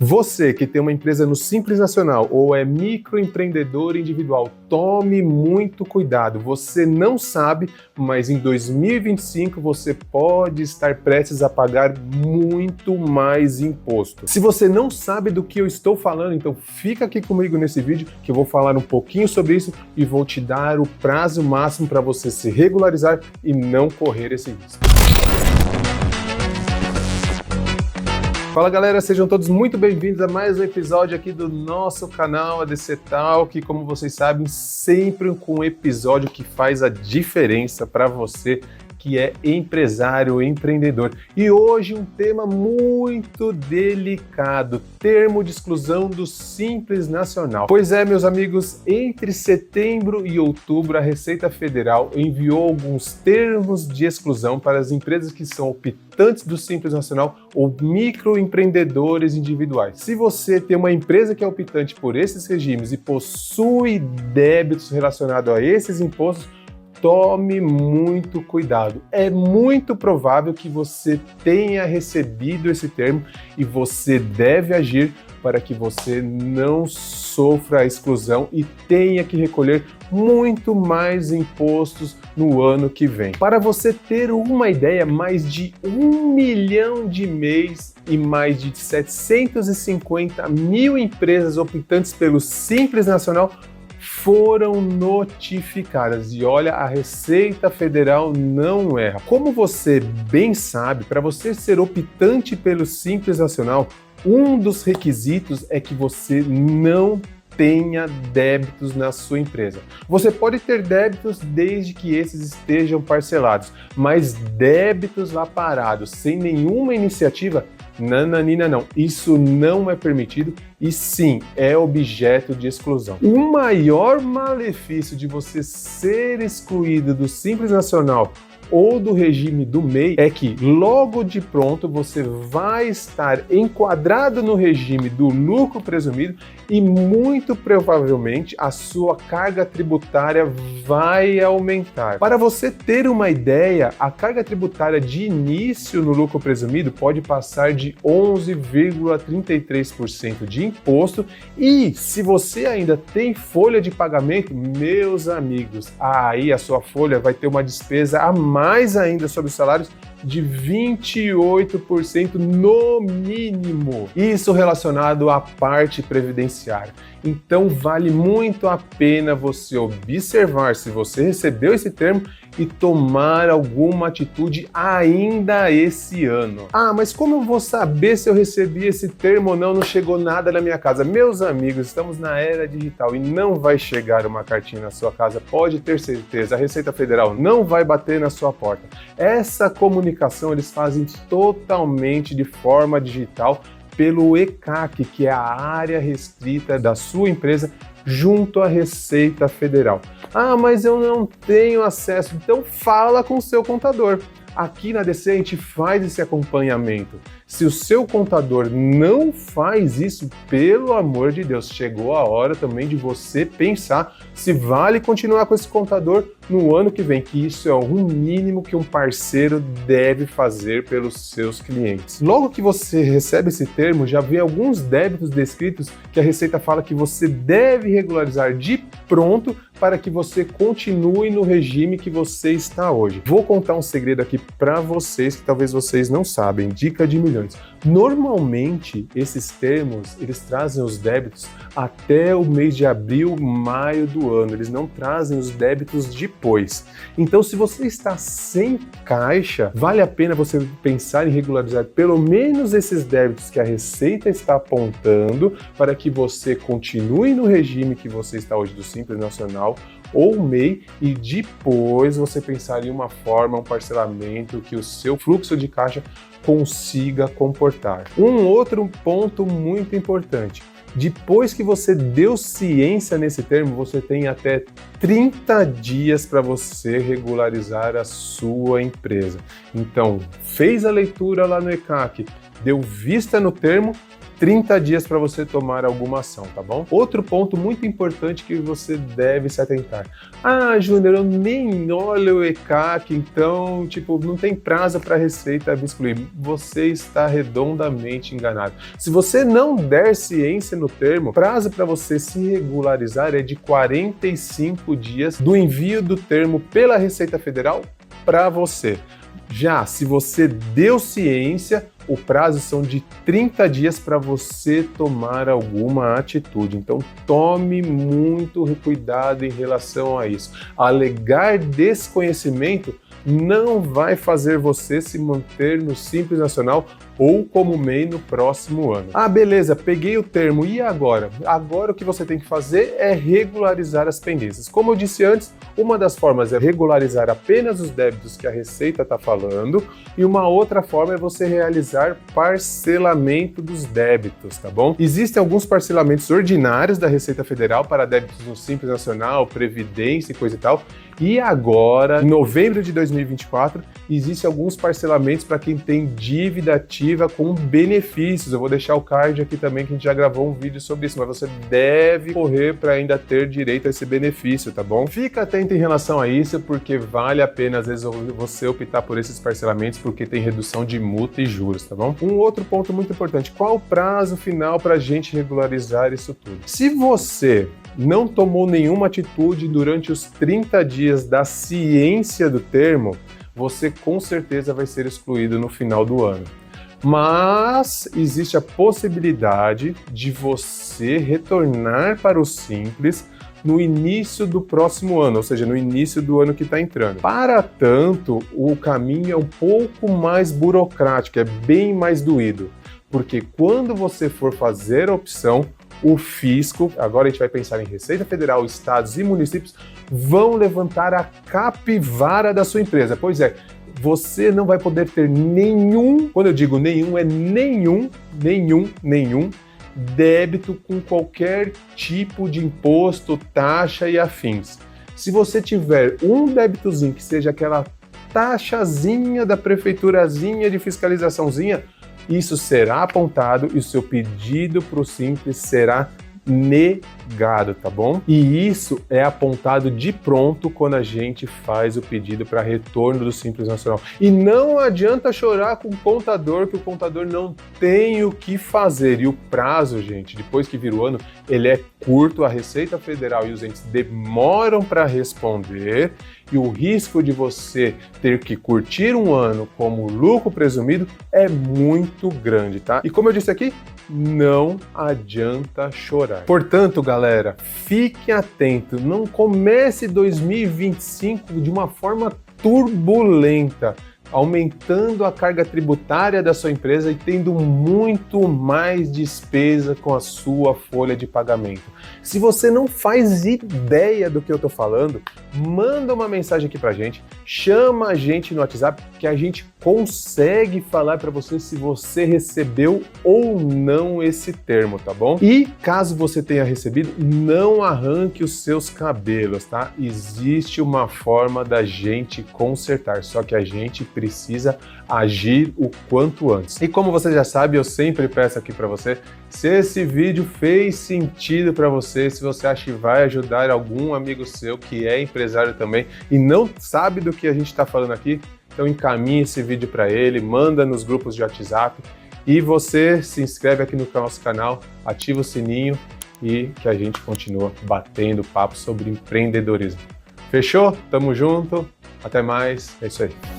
Você que tem uma empresa no Simples Nacional ou é microempreendedor individual, tome muito cuidado. Você não sabe, mas em 2025 você pode estar prestes a pagar muito mais imposto. Se você não sabe do que eu estou falando, então fica aqui comigo nesse vídeo que eu vou falar um pouquinho sobre isso e vou te dar o prazo máximo para você se regularizar e não correr esse risco. Fala galera, sejam todos muito bem-vindos a mais um episódio aqui do nosso canal ADC Talk, como vocês sabem, sempre com um episódio que faz a diferença para você que é empresário, empreendedor. E hoje um tema muito delicado, termo de exclusão do Simples Nacional. Pois é, meus amigos, entre setembro e outubro a Receita Federal enviou alguns termos de exclusão para as empresas que são optantes do Simples Nacional ou microempreendedores individuais. Se você tem uma empresa que é optante por esses regimes e possui débitos relacionados a esses impostos, tome muito cuidado. É muito provável que você tenha recebido esse termo e você deve agir para que você não sofra a exclusão e tenha que recolher muito mais impostos no ano que vem. Para você ter uma ideia, mais de 1 milhão de MEIs e mais de 750 mil empresas optantes pelo Simples Nacional foram notificadas. E olha, a Receita Federal não erra. Como você bem sabe, para você ser optante pelo Simples Nacional, um dos requisitos é que você não tenha débitos na sua empresa. Você pode ter débitos desde que esses estejam parcelados, mas débitos lá parados, sem nenhuma iniciativa, nananina não, isso não é permitido e sim, é objeto de exclusão. O maior malefício de você ser excluído do Simples Nacional ou do regime do MEI é que logo de pronto você vai estar enquadrado no regime do lucro presumido e muito provavelmente a sua carga tributária vai aumentar. Para você ter uma ideia, a carga tributária de início no lucro presumido pode passar de 11,33% de imposto e se você ainda tem folha de pagamento, meus amigos, aí a sua folha vai ter uma despesa a mais ainda sobre os salários de 28% no mínimo. Isso relacionado à parte previdenciária. Então vale muito a pena você observar se você recebeu esse termo e tomar alguma atitude ainda esse ano. Ah, mas como eu vou saber se eu recebi esse termo ou não? Não chegou nada na minha casa. Meus amigos, estamos na era digital e não vai chegar uma cartinha na sua casa, pode ter certeza. A Receita Federal não vai bater na sua porta. Essa comunicação eles fazem totalmente de forma digital pelo ECAC, que é a área restrita da sua empresa, junto à Receita Federal. Ah, mas eu não tenho acesso. Então fala com o seu contador. Aqui na ADC a gente faz esse acompanhamento. Se o seu contador não faz isso, pelo amor de Deus, chegou a hora também de você pensar se vale continuar com esse contador no ano que vem, que isso é o mínimo que um parceiro deve fazer pelos seus clientes. Logo que você recebe esse termo, já vem alguns débitos descritos que a Receita fala que você deve regularizar de pronto para que você continue no regime que você está hoje. Vou contar um segredo aqui para vocês que talvez vocês não sabem, dica de milhões. Normalmente, esses termos, eles trazem os débitos até o mês de abril, maio do ano. Eles não trazem os débitos depois. Então, se você está sem caixa, vale a pena você pensar em regularizar pelo menos esses débitos que a Receita está apontando para que você continue no regime que você está hoje do Simples Nacional ou MEI e depois você pensar em uma forma, um parcelamento que o seu fluxo de caixa consiga comportar. Um outro ponto muito importante. Depois que você deu ciência nesse termo, você tem até 30 dias para você regularizar a sua empresa. Então, fez a leitura lá no ECAC, deu vista no termo, 30 dias para você tomar alguma ação, tá bom? Outro ponto muito importante que você deve se atentar. Ah, Júnior, eu nem olho o ECAC, então, não tem prazo para a Receita me excluir. Você está redondamente enganado. Se você não der ciência no termo, prazo para você se regularizar é de 45 dias do envio do termo pela Receita Federal para você. Já se você deu ciência, o prazo são de 30 dias para você tomar alguma atitude. Então, tome muito cuidado em relação a isso. Alegar desconhecimento não vai fazer você se manter no Simples Nacional ou como MEI no próximo ano. Ah, beleza, peguei o termo, e agora? Agora o que você tem que fazer é regularizar as pendências. Como eu disse antes, uma das formas é regularizar apenas os débitos que a Receita está falando, e uma outra forma é você realizar parcelamento dos débitos, tá bom? Existem alguns parcelamentos ordinários da Receita Federal para débitos no Simples Nacional, Previdência e coisa e tal, e agora, em novembro de 2024, existem alguns parcelamentos para quem tem dívida ativa com benefícios. Eu vou deixar o card aqui também, que a gente já gravou um vídeo sobre isso, mas você deve correr para ainda ter direito a esse benefício, tá bom? Fica atento em relação a isso, porque vale a pena, às vezes, você optar por esses parcelamentos, porque tem redução de multa e juros, tá bom? Um outro ponto muito importante, qual o prazo final para a gente regularizar isso tudo? Se você não tomou nenhuma atitude durante os 30 dias da ciência do termo, você com certeza vai ser excluído no final do ano. Mas existe a possibilidade de você retornar para o Simples no início do próximo ano, ou seja, no início do ano que está entrando. Para tanto, o caminho é um pouco mais burocrático, é bem mais doído, porque quando você for fazer a opção, o fisco, agora a gente vai pensar em Receita Federal, estados e municípios, vão levantar a capivara da sua empresa. Pois é, você não vai poder ter nenhum, quando eu digo nenhum, é nenhum débito com qualquer tipo de imposto, taxa e afins. Se você tiver um débitozinho que seja aquela taxazinha da prefeiturazinha de fiscalizaçãozinha, isso será apontado e o seu pedido para o Simples será negado, tá bom? E isso é apontado de pronto quando a gente faz o pedido para retorno do Simples Nacional. E não adianta chorar com o contador, que o contador não tem o que fazer. E o prazo, gente, depois que vira o ano, ele é curto, a Receita Federal e os entes demoram para responder, e o risco de você ter que curtir um ano como lucro presumido é muito grande, tá? E como eu disse aqui, não adianta chorar. Portanto, galera, fique atento, não comece 2025 de uma forma turbulenta, aumentando a carga tributária da sua empresa e tendo muito mais despesa com a sua folha de pagamento. Se você não faz ideia do que eu estou falando, manda uma mensagem aqui pra gente, chama a gente no WhatsApp que a gente consegue falar para você se você recebeu ou não esse termo, tá bom? E caso você tenha recebido, não arranque os seus cabelos, tá? Existe uma forma da gente consertar, só que a gente precisa agir o quanto antes. E como você já sabe, eu sempre peço aqui para você, se esse vídeo fez sentido para você, se você acha que vai ajudar algum amigo seu que é empresário também e não sabe do que a gente está falando aqui, então encaminhe esse vídeo para ele, manda nos grupos de WhatsApp e você se inscreve aqui no nosso canal, ativa o sininho e que a gente continua batendo papo sobre empreendedorismo. Fechou? Tamo junto, até mais, é isso aí.